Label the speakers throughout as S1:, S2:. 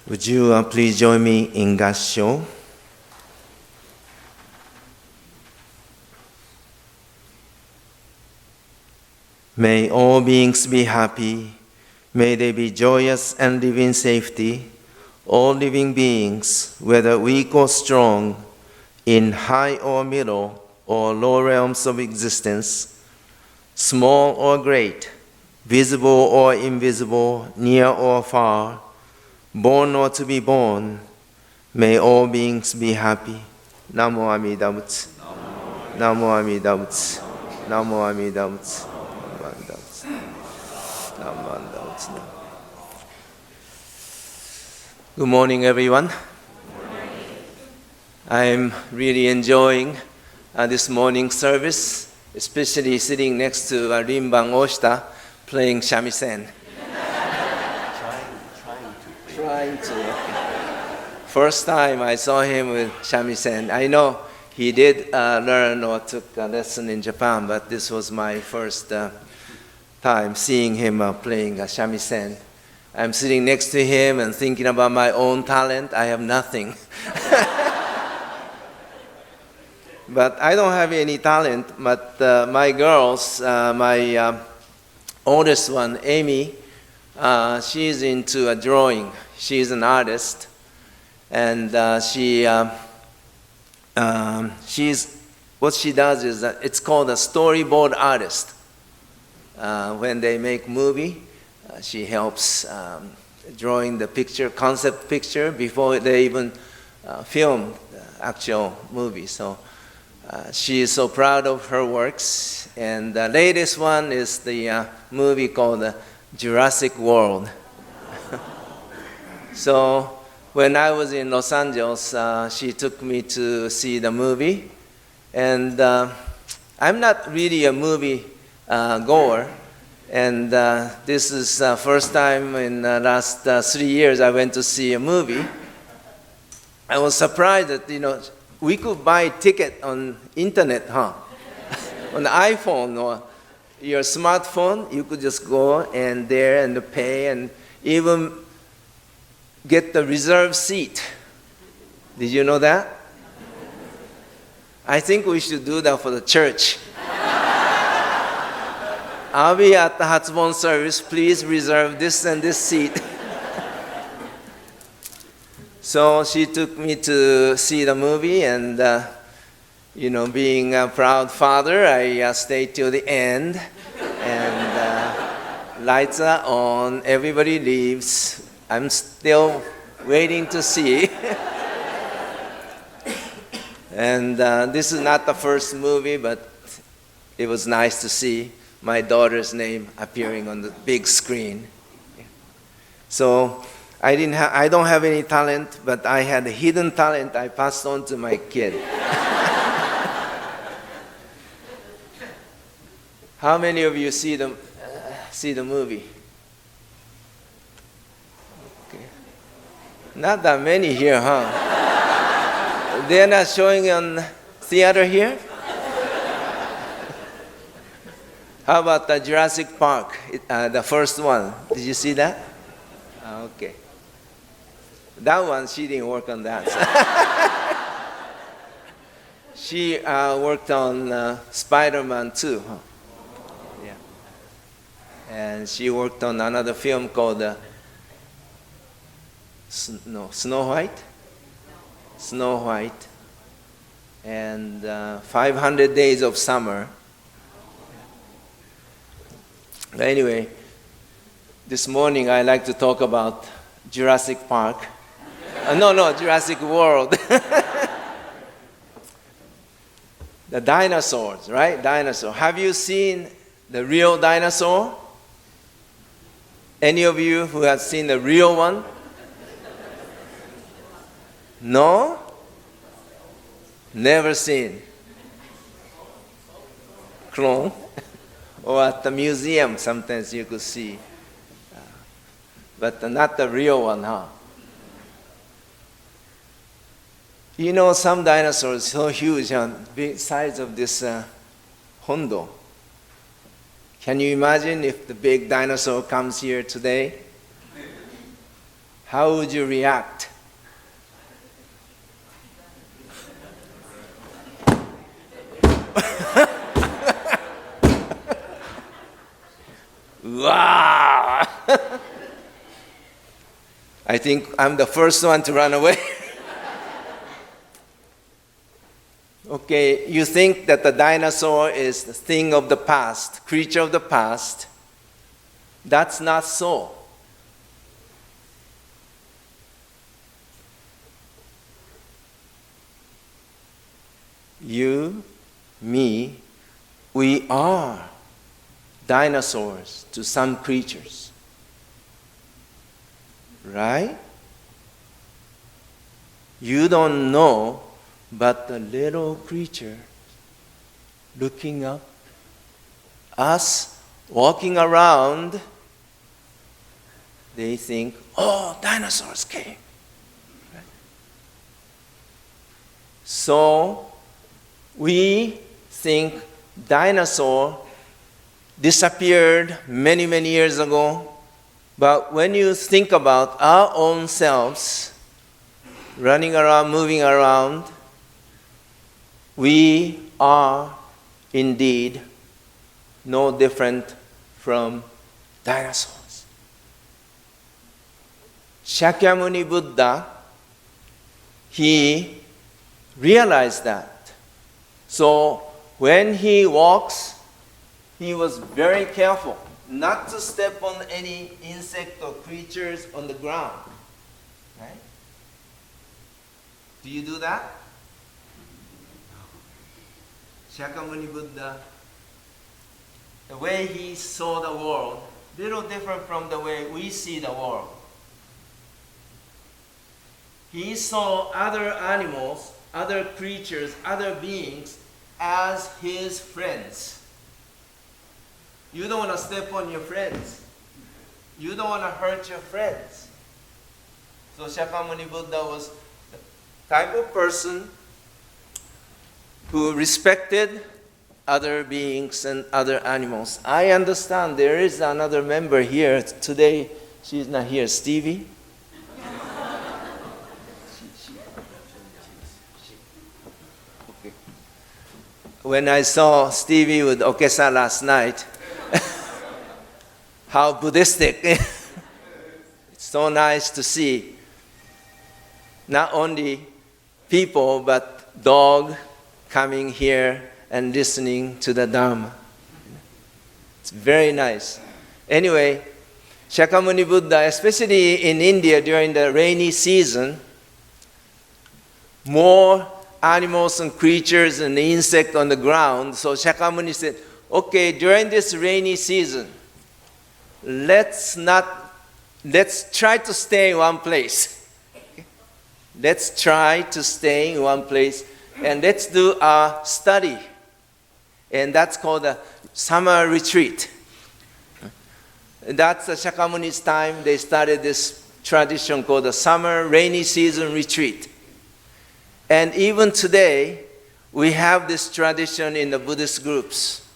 S1: Would you please join me in Gassho? May all beings be happy. May they be joyous and live in safety. All living beings, whether weak or strong, in high or middle or low realms of existence, small or great, visible or invisible, near or far, born or to be born, may all beings be happy. Namo Amida Butsu. Namo Amida Butsu. Namo Amida Butsu. Namo Amida Butsu. Good morning, everyone. I'm really enjoying this morning service, especially sitting next to Rimbang Oshita playing shamisen. Trying to. First time I saw him with shamisen. I know he did learn or took a lesson in Japan, but this was my first time seeing him playing shamisen. I'm sitting next to him and thinking about my own talent. I have nothing. But I don't have any talent, but my girls, my oldest one, Amy, she's into drawing. She's an artist, and what she does is it's called a storyboard artist. When they make movie, she helps drawing the picture, concept picture, before they even film the actual movie. So she is so proud of her works. And the latest one is the movie called Jurassic World. So when I was in Los Angeles, she took me to see the movie. And I'm not really a movie goer. And this is the first time in the last 3 years I went to see a movie. I was surprised that, we could buy ticket on internet, huh? On the iPhone or your smartphone, you could just go and pay and even get the reserved seat. Did you know that? I think we should do that for the church. I'll be at the Hatsubon service. Please reserve this and this seat. So she took me to see the movie, and being a proud father, I stayed till the end. And lights are on, everybody leaves. I'm still waiting to see. And this is not the first movie, but it was nice to see my daughter's name appearing on the big screen. So I don't have any talent, but I had a hidden talent I passed on to my kid. How many of you see the movie? Okay. Not that many here, huh? They're not showing on theater here? How about the Jurassic Park, the first one? Did you see that? Okay. That one, she didn't work on that. She worked on Spider-Man 2. Huh? Yeah. And she worked on another film called Snow White? Snow White. And 500 Days of Summer. Anyway, this morning I like to talk about Jurassic Park. Jurassic World. The dinosaurs, right? Dinosaur. Have you seen the real dinosaur? Any of you who have seen the real one? No? Never seen. Clone? Or at the museum, sometimes you could see. But not the real one, huh? Some dinosaurs so huge, big size of this Hondo. Can you imagine if the big dinosaur comes here today? how would you react? Wow! I think I'm the first one to run away. Okay, you think that the dinosaur is the thing of the past, creature of the past. That's not so. You, me, we are dinosaurs to some creatures. Right? You don't know, but the little creature looking up, us walking around, they think, oh, dinosaurs came. Right? So we think dinosaur disappeared many, many years ago. But when you think about our own selves running around, moving around, we are indeed no different from dinosaurs. Shakyamuni Buddha, he realized that. So when he walks, he was very careful not to step on any insect or creatures on the ground. Right? Do you do that? Shakyamuni Buddha, the way he saw the world, little different from the way we see the world. He saw other animals, other creatures, other beings as his friends. You don't want to step on your friends. You don't want to hurt your friends. So Shakyamuni Buddha was the type of person who respected other beings and other animals. I understand there is another member here today. She's not here. Stevie? Okay. When I saw Stevie with Okesa last night, how Buddhistic. It's so nice to see not only people but dog coming here and listening to the Dharma. It's very nice. Anyway, Shakyamuni Buddha, especially in India during the rainy season, more animals and creatures and insects on the ground. So Shakyamuni said, okay, during this rainy season, let's try to stay in one place. Okay? Let's try to stay in one place and let's do a study. And that's called a summer retreat. That's the Shakyamuni's time. They started this tradition called the summer rainy season retreat. And even today, we have this tradition in the Buddhist groups.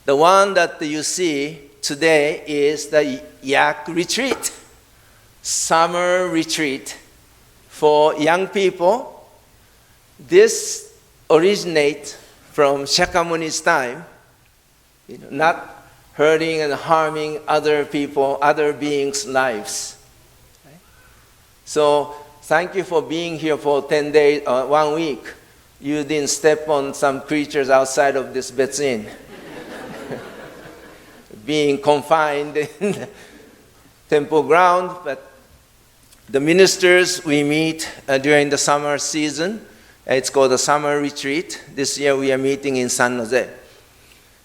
S1: The one that you see today is the Yak retreat, summer retreat for young people. This originates from Shakyamuni's time, not hurting and harming other people, other beings' lives. Right? So thank you for being here for 10 days, 1 week. You didn't step on some creatures outside of this Betsin. Being confined in the temple ground, but the ministers, we meet during the summer season. It's called the summer retreat. This year we are meeting in San Jose.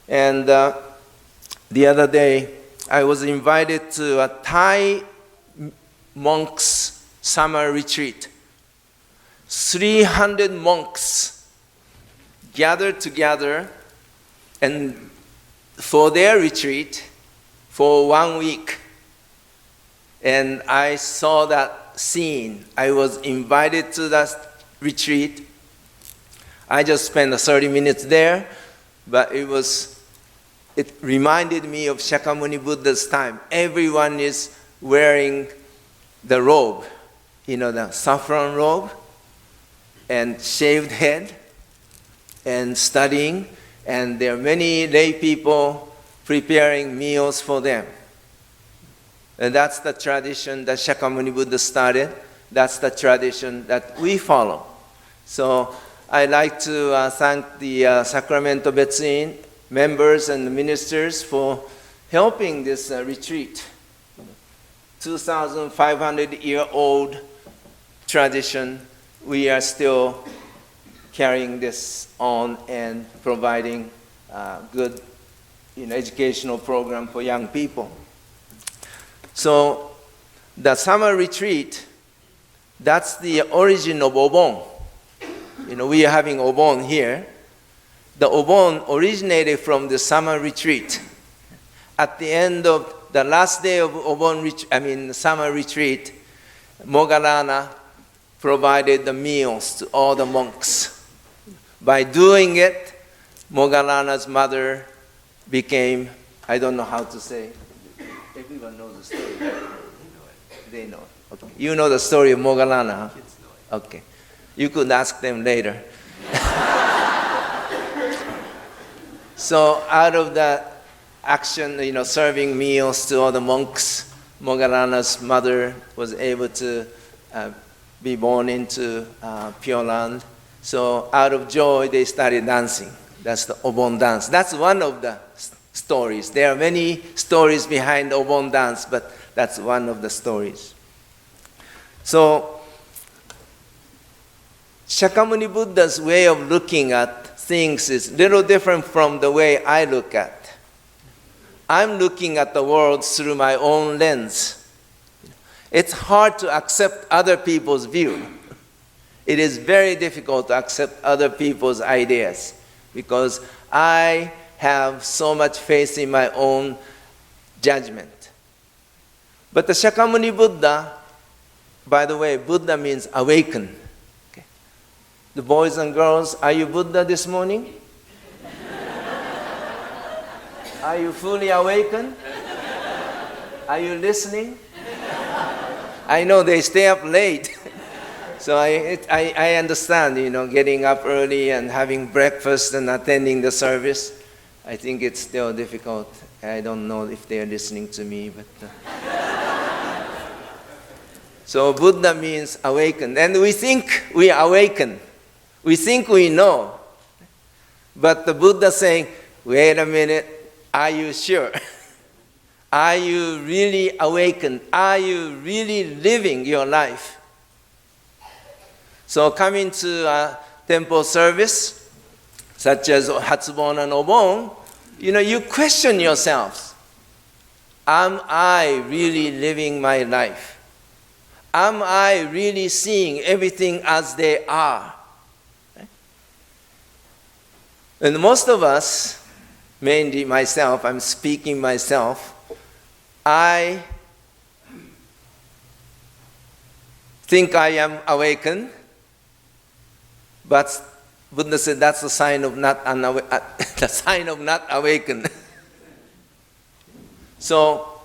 S1: And the other day, I was invited to a Thai monks' summer retreat. 300 monks gathered together and for their retreat for 1 week. And I saw that scene. I was invited to that retreat. I just spent 30 minutes there, but it reminded me of Shakyamuni Buddha's time. Everyone is wearing the robe, the saffron robe, and shaved head, and studying, and there are many lay people preparing meals for them. And that's the tradition that Shakyamuni Buddha started. That's the tradition that we follow. So I'd like to thank the Sacramento Betsuin members and ministers for helping this retreat. 2,500-year-old tradition, we are still carrying this on and providing good educational program for young people. So the summer retreat, that's the origin of Obon. We are having Obon here. The Obon originated from the summer retreat. At the end of the last day of summer retreat, Moggallana provided the meals to all the monks. By doing it, Moggallana's mother became, I don't know how to say, everyone knows the story. They know. Okay. You know the story of Moggallana, huh? Okay. You could ask them later. So out of that action, serving meals to all the monks, Moggallana's mother was able to be born into Pure Land. So out of joy, they started dancing. That's the Obon dance. That's one of the stories. There are many stories behind the Obon dance, but that's one of the stories. So Shakyamuni Buddha's way of looking at things is a little different from the way I look at. I'm looking at the world through my own lens. It's hard to accept other people's view. It is very difficult to accept other people's ideas because I have so much faith in my own judgment. But the Shakyamuni Buddha, by the way, Buddha means awaken. Okay. The boys and girls, are you Buddha this morning? Are you fully awakened? Are you listening? I know they stay up late. So I understand, getting up early and having breakfast and attending the service. I think it's still difficult. I don't know if they are listening to me, but so Buddha means awaken. And we think we awaken. We think we know. But the Buddha saying, wait a minute, are you sure? Are you really awakened? Are you really living your life? So coming to a temple service, such as Hatsubon and Obon, you question yourselves. Am I really living my life? Am I really seeing everything as they are? And most of us, mainly myself, I'm speaking myself, I think I am awakened, but Buddha said that's the sign of not awakened. So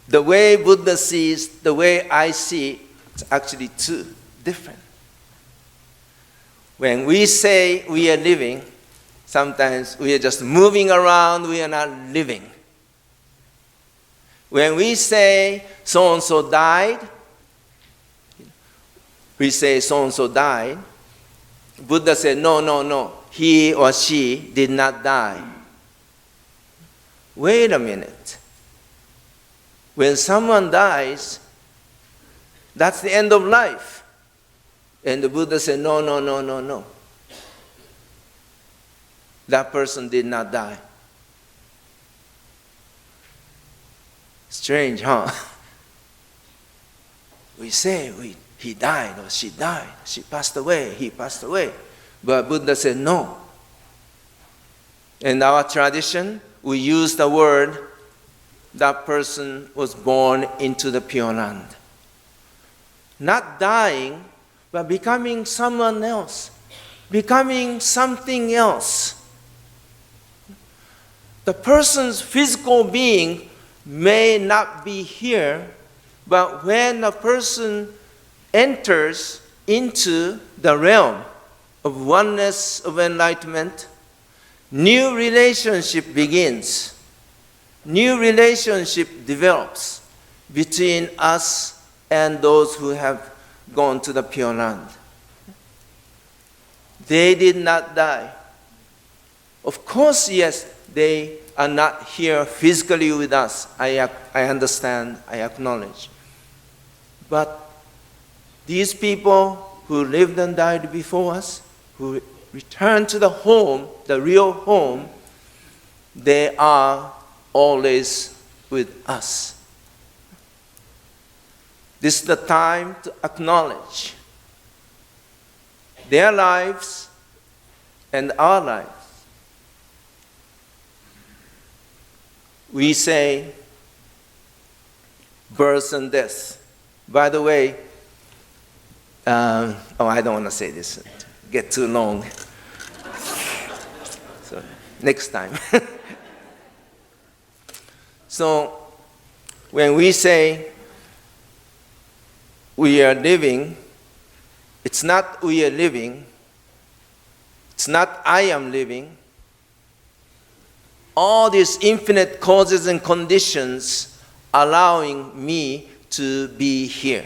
S1: the way Buddha sees, the way I see, it's actually two different. When we say we are living, sometimes we are just moving around, we are not living. When we say so-and-so died, we say so-and-so died. Buddha said, no, he or she did not die. Wait a minute. When someone dies, that's the end of life. And the Buddha said, no. That person did not die. Strange, huh? We say he died or she died. She passed away, he passed away. But Buddha said no. In our tradition, we use the word, that person was born into the Pure Land. Not dying, but becoming someone else. Becoming something else. The person's physical being may not be here, But when a person enters into the realm of oneness of enlightenment, new relationship begins. New relationship develops between us and those who have gone to the Pure Land. They did not die. Of course, yes, they are not here physically with us. I understand, I acknowledge. But these people who lived and died before us, who returned to the home, the real home, they are always with us. This is the time to acknowledge their lives and our lives. We say birth and death. By the way, I don't want to say this. Get too long. So next time. So when we say we are living, it's not we are living. It's not I am living. All these infinite causes and conditions allowing me to be here.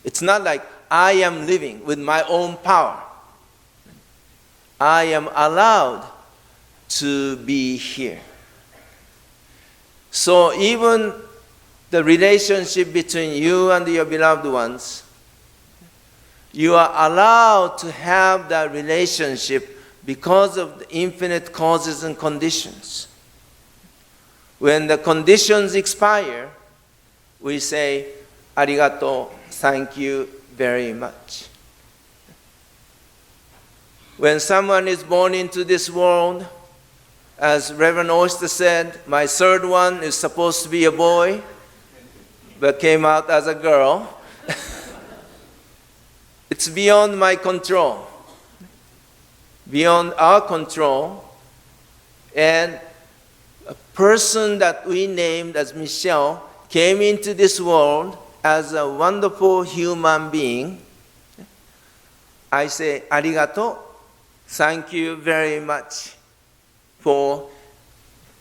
S1: It's not like I am living with my own power. I am allowed to be here. So even the relationship between you and your beloved ones, you are allowed to have that relationship because of the infinite causes and conditions. When the conditions expire, we say, arigato, thank you very much. When someone is born into this world, as Reverend Oyster said, my third one is supposed to be a boy, but came out as a girl. It's beyond my control, beyond our control. And a person that we named as Michelle came into this world as a wonderful human being. I say, arigato, thank you very much for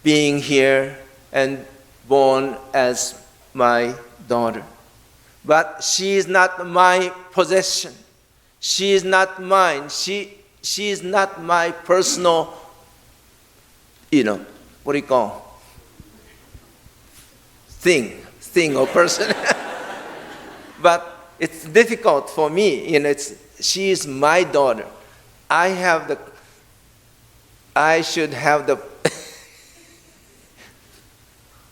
S1: being here and born as my daughter. But she is not my possession. She is not mine. She is not my personal, what do you call? Thing or person. But it's difficult for me. She is my daughter. I should have the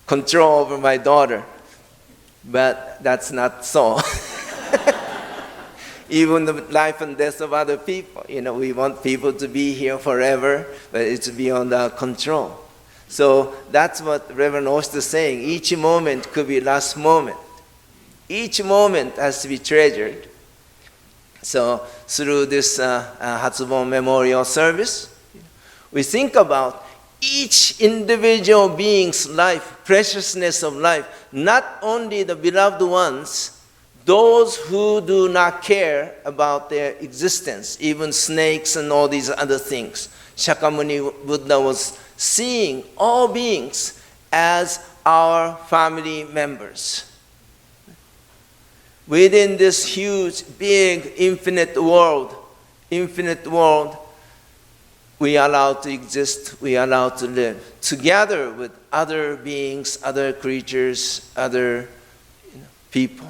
S1: control over my daughter. But that's not so. Even the life and death of other people. We want people to be here forever, but it's beyond our control. So that's what Reverend Oyster is saying. Each moment could be last moment. Each moment has to be treasured. So through this Hatsubon Memorial Service, we think about each individual being's life, preciousness of life, not only the beloved ones, those who do not care about their existence, even snakes and all these other things. Shakyamuni Buddha was seeing all beings as our family members. Within this huge, big, infinite world, we are allowed to exist, we are allowed to live together with other beings, other creatures, other people.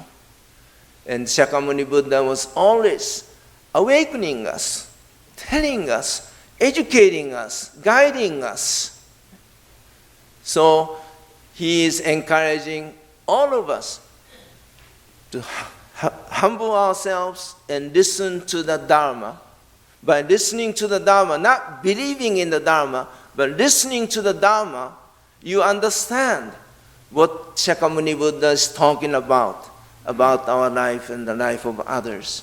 S1: And Shakyamuni Buddha was always awakening us, telling us, educating us, guiding us. So he is encouraging all of us to humble ourselves and listen to the Dharma. By listening to the Dharma, not believing in the Dharma, but listening to the Dharma, you understand what Shakyamuni Buddha is talking about our life and the life of others.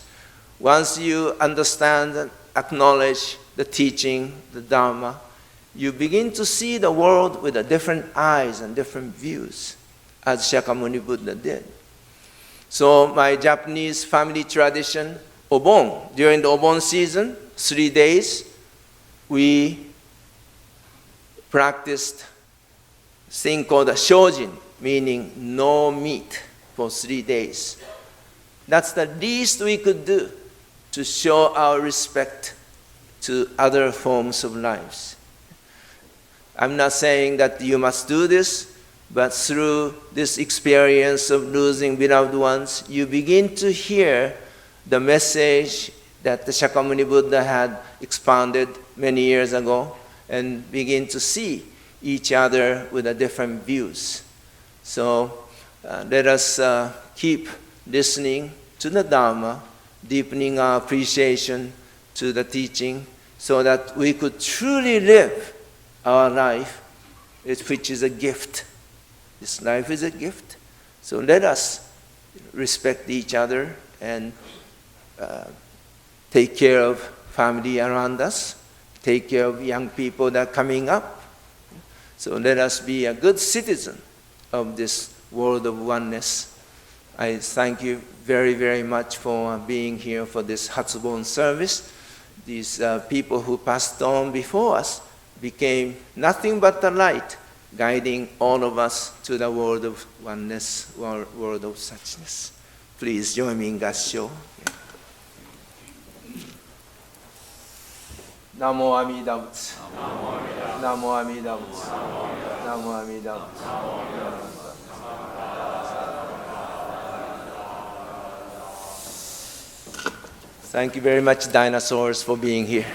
S1: Once you understand and acknowledge the teaching, the Dharma, you begin to see the world with a different eyes and different views, as Shakyamuni Buddha did. So my Japanese family tradition, Obon, during the Obon season, 3 days, we practiced a thing called shojin, meaning no meat for 3 days. That's the least we could do to show our respect to other forms of lives. I'm not saying that you must do this, but through this experience of losing beloved ones, you begin to hear the message that the Shakyamuni Buddha had expounded many years ago, and begin to see each other with a different views. So let us keep listening to the Dharma, deepening our appreciation to the teaching, so that we could truly live our life, which is a gift. This life is a gift. So let us respect each other and take care of family around us, take care of young people that are coming up. So let us be a good citizen of this world of oneness. I thank you very, very much for being here for this Hatsubon service. These people who passed on before us became nothing but the light, guiding all of us to the world of oneness, world of suchness. Please join me in Gassho. Namo Amida Butsu. Namo Amida Butsu. Namo Amida Butsu. Thank you very much, dinosaurs, for being here.